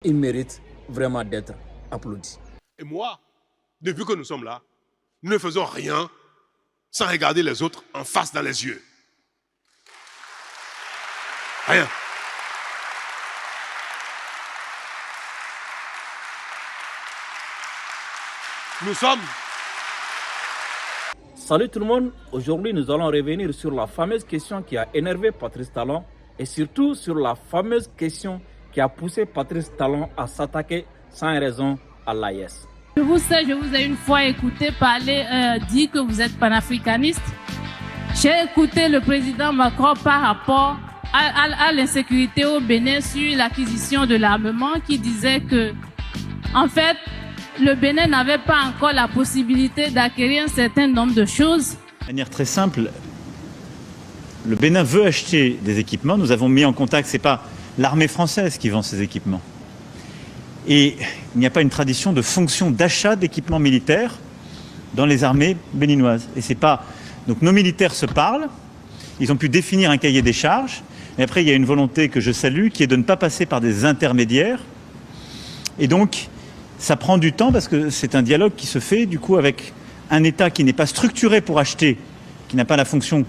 Il mérite vraiment d'être applaudi. Et moi, depuis que nous sommes là, nous ne faisons rien sans regarder les autres en face dans les yeux. Rien. Nous sommes... Salut tout le monde, aujourd'hui nous allons revenir sur la fameuse question qui a énervé Patrice Talon et surtout sur la fameuse question qui a poussé Patrice Talon à s'attaquer sans raison à l'AES. Je vous ai une fois écouté parler, dire que vous êtes panafricaniste. J'ai écouté le président Macron par rapport à l'insécurité au Bénin sur l'acquisition de l'armement qui disait que, en fait, le Bénin n'avait pas encore la possibilité d'acquérir un certain nombre de choses. De manière très simple, le Bénin veut acheter des équipements. Nous avons mis en contact, ce n'est pas l'armée française qui vend ces équipements. Et il n'y a pas une tradition de fonction d'achat d'équipements militaires dans les armées béninoises. Et c'est pas... Donc nos militaires se parlent, ils ont pu définir un cahier des charges, et après il y a une volonté que je salue qui est de ne pas passer par des intermédiaires. Et donc ça prend du temps parce que c'est un dialogue qui se fait du coup avec un État qui n'est pas structuré pour acheter, qui n'a pas la fonction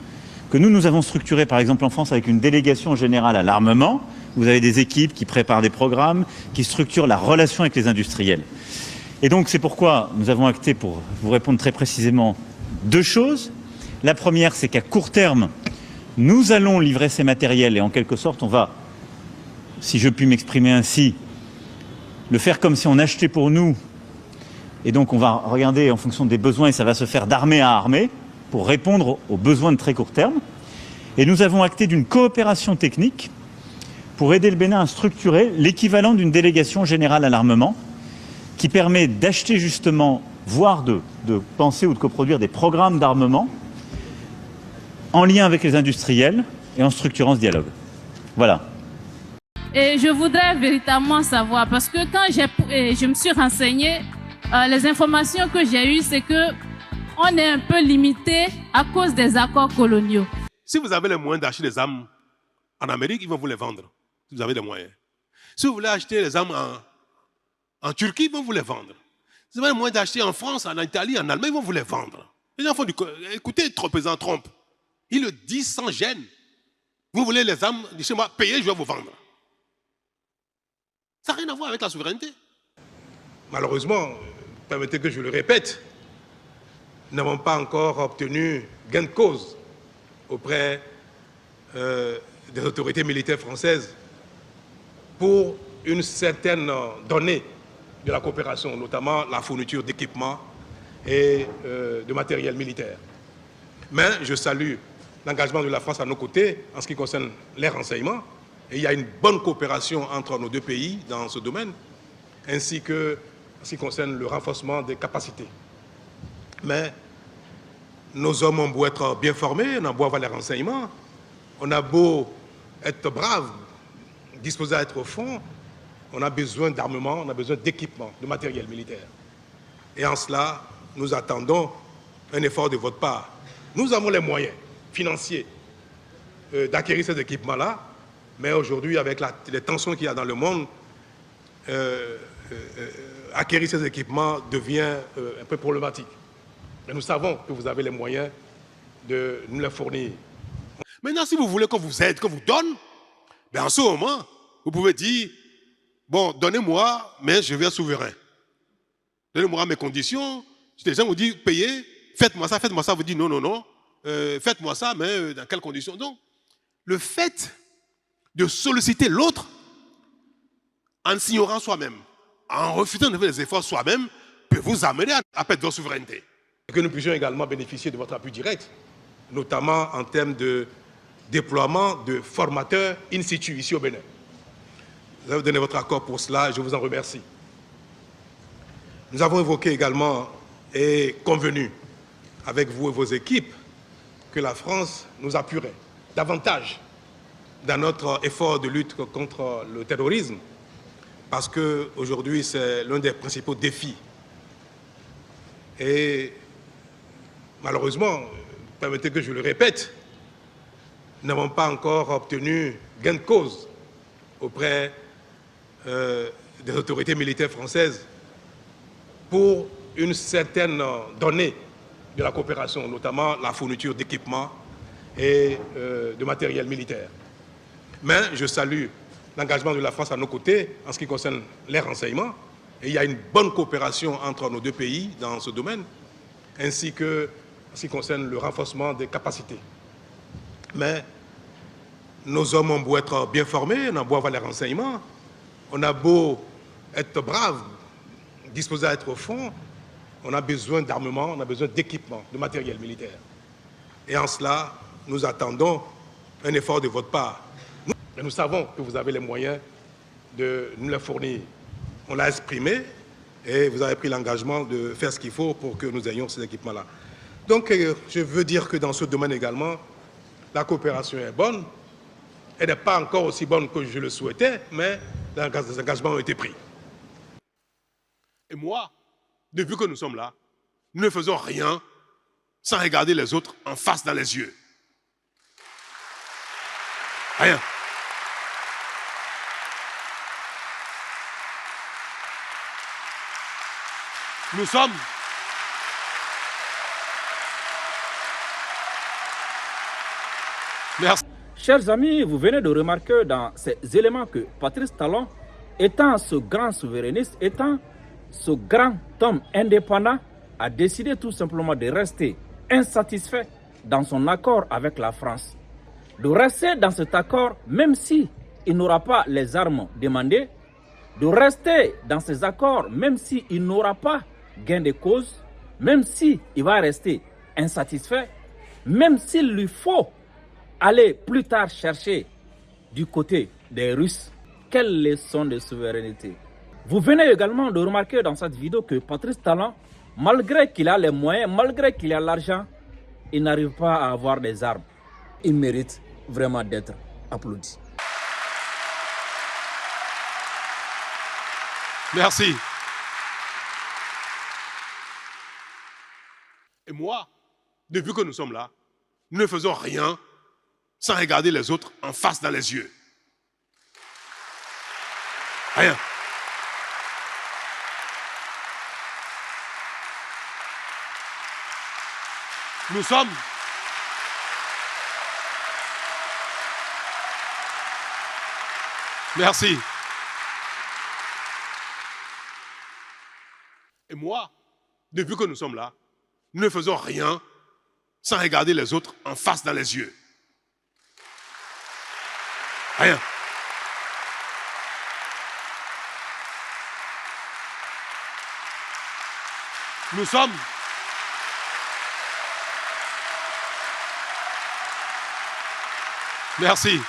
que nous avons structurée par exemple en France avec une délégation générale à l'armement. Vous avez des équipes qui préparent des programmes, qui structurent la relation avec les industriels. Et donc c'est pourquoi nous avons acté, pour vous répondre très précisément, deux choses. La première, c'est qu'à court terme, nous allons livrer ces matériels et en quelque sorte on va, si je puis m'exprimer ainsi, le faire comme si on achetait pour nous, et donc on va regarder en fonction des besoins et ça va se faire d'armée à armée pour répondre aux besoins de très court terme. Et nous avons acté d'une coopération technique pour aider le Bénin à structurer l'équivalent d'une délégation générale à l'armement qui permet d'acheter justement, voire de penser ou de coproduire des programmes d'armement en lien avec les industriels et en structurant ce dialogue. Voilà. Et je voudrais véritablement savoir, parce que quand je me suis renseignée, les informations que j'ai eues, c'est que on est un peu limité à cause des accords coloniaux. Si vous avez les moyens d'acheter des armes en Amérique, ils vont vous les vendre. Si vous avez des moyens. Si vous voulez acheter les armes en Turquie, ils vont vous les vendre. Si vous avez les moyens d'acheter en France, en Italie, en Allemagne, ils vont vous les vendre. Les gens font du... Écoutez, le président Trump, il le dit sans gêne. Vous voulez les armes de chez moi, payez, je vais vous vendre. Ça n'a rien à voir avec la souveraineté. Malheureusement, permettez que je le répète, nous n'avons pas encore obtenu gain de cause auprès des autorités militaires françaises pour une certaine donnée de la coopération, notamment la fourniture d'équipements et de matériel militaire. Mais je salue l'engagement de la France à nos côtés en ce qui concerne les renseignements. Et il y a une bonne coopération entre nos deux pays dans ce domaine, ainsi que en ce qui concerne le renforcement des capacités. Mais nos hommes ont beau être bien formés, on a beau avoir les renseignements, on a beau être braves, disposés à être au fond, on a besoin d'armement, on a besoin d'équipement, de matériel militaire. Et en cela, nous attendons un effort de votre part. Nous avons les moyens financiers d'acquérir ces équipements-là, mais aujourd'hui, avec les tensions qu'il y a dans le monde, acquérir ces équipements devient un peu problématique. Mais nous savons que vous avez les moyens de nous les fournir. Maintenant, si vous voulez qu'on vous aide, qu'on vous donne, ben en ce moment, vous pouvez dire, bon, donnez-moi, mais je viens souverain. Donnez-moi mes conditions. Les gens vous disent, payez, faites-moi ça, vous dites non, non, non, faites-moi ça, mais dans quelles conditions? Donc, le fait de solliciter l'autre en s'ignorant soi-même, en refusant de faire des efforts soi-même, peut vous amener à perdre votre souveraineté. Et que nous puissions également bénéficier de votre appui direct, notamment en termes de déploiement de formateurs in situ ici au Bénin. Vous avez donné votre accord pour cela et je vous en remercie. Nous avons évoqué également et convenu avec vous et vos équipes que la France nous appuierait davantage dans notre effort de lutte contre le terrorisme, parce qu'aujourd'hui, c'est l'un des principaux défis. Et malheureusement, permettez que je le répète, nous n'avons pas encore obtenu gain de cause auprès des autorités militaires françaises pour une certaine donnée de la coopération, notamment la fourniture d'équipements et de matériel militaire. Mais je salue l'engagement de la France à nos côtés en ce qui concerne les renseignements. Et il y a une bonne coopération entre nos deux pays dans ce domaine, ainsi que en ce qui concerne le renforcement des capacités. Mais nos hommes ont beau être bien formés, on a beau avoir les renseignements, on a beau être braves, disposés à être au front, on a besoin d'armement, on a besoin d'équipement, de matériel militaire. Et en cela, nous attendons un effort de votre part. Nous savons que vous avez les moyens de nous les fournir. On l'a exprimé et vous avez pris l'engagement de faire ce qu'il faut pour que nous ayons ces équipements-là. Donc, je veux dire que dans ce domaine également, la coopération est bonne. Elle n'est pas encore aussi bonne que je le souhaitais, mais les engagements ont été pris. Et moi, depuis que nous sommes là, nous ne faisons rien sans regarder les autres en face dans les yeux. Rien. Nous sommes merci. Chers amis, vous venez de remarquer dans ces éléments que Patrice Talon, étant ce grand souverainiste, étant ce grand homme indépendant, a décidé tout simplement de rester insatisfait dans son accord avec la France. De rester dans cet accord même si il n'aura pas les armes demandées, de rester dans ces accords même s'il n'aura pas gain de cause, même s'il va rester insatisfait, même s'il lui faut aller plus tard chercher du côté des Russes. Quelle leçon de souveraineté! Vous venez également de remarquer dans cette vidéo que Patrice Talon, malgré qu'il a les moyens, malgré qu'il a l'argent, il n'arrive pas à avoir des armes. Il mérite vraiment d'être applaudi. Merci. Et moi, depuis que nous sommes là, nous ne faisons rien sans regarder les autres en face dans les yeux. Rien. Nous sommes merci. Et moi, depuis que nous sommes là, nous ne faisons rien sans regarder les autres en face dans les yeux. Rien. Nous sommes merci.